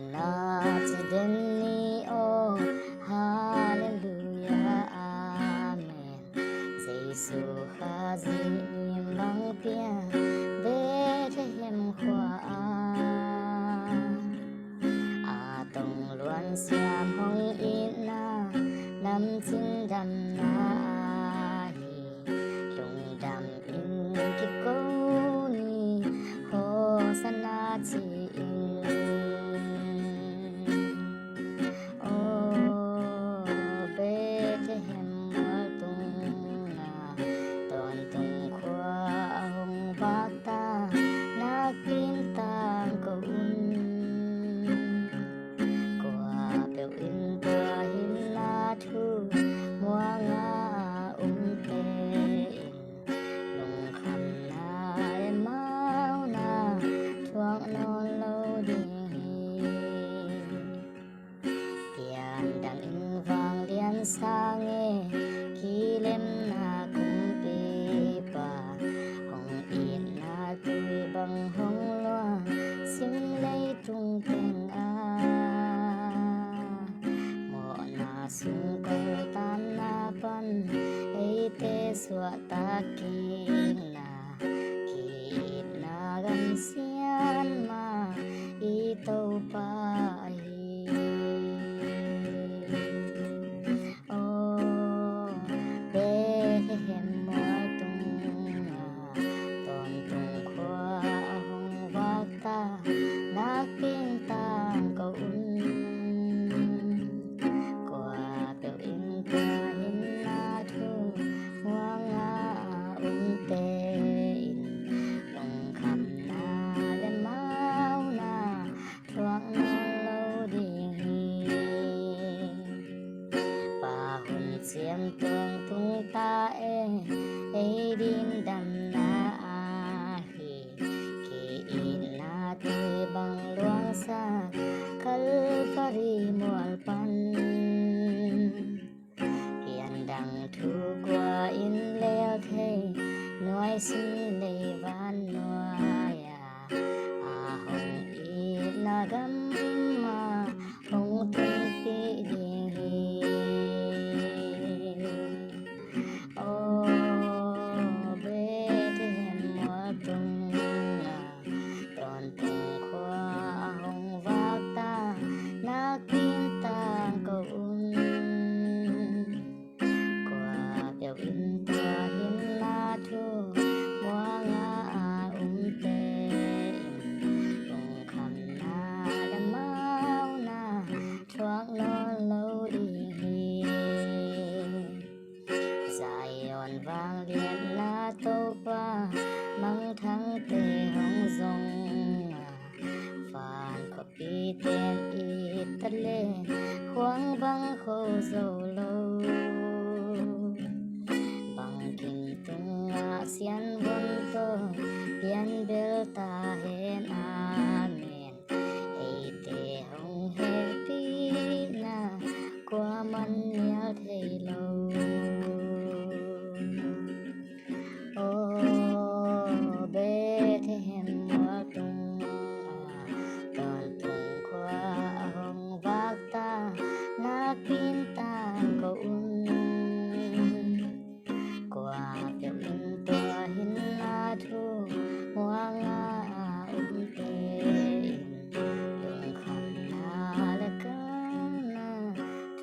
Today, oh, hallelujah, amen. Giêsu hazi mang tia Bethlehem khoa a tông luan xiam hong in na nam chinh đam na hi lung đam in ki ko ni ho sana chi in oh Bethlehem tung na ton tung khoa hong bác ta na kinh tang ko biểu in tua hin na thu mua nga te lùng khăn na em mau na thuang non lâu đi tiền đằng in vàng liên sa nghe khi lem na cũng bê bà hồng in na tui bằng hồng loa sim lấy tung tình sung ko tan na pan ei te swa ta ki na gan sian ma i to pa hi oh Bethlehem mo tung ton tung khoa hong vác ta na kinh tang ko biểu in tua hin na thu mua nga te lùng khăn na le mau na thoáng lâu đi bà hồn xiêm tương tung ta e din đam na hi ki in na te bang luang sa Calvary mual pan đằng thu qua in leo thề nói xin lệ van nói hồng y na gam mà hồng tung pi đi oh Bethlehem mo tung ton tung khoa hồng vác ta na kinh tang ko biểu in tua hin na thu mua nga te lùng khăn na le mau na thoáng non lâu đi Zion vang liền na tô pa mang thắng tê hong rong phàn có pi tên ít tất lê khoáng vắng khô dầu lâu kinh tung sian vun to pian bel ta hen amen ei te hong happy na qua man nya thei lo oh Bethlehem mo tung ton tung khoa hong vác ta na kin tang ko qua biểu in tua hin na thu mua nga te lùng khăn na le kan na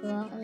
thuang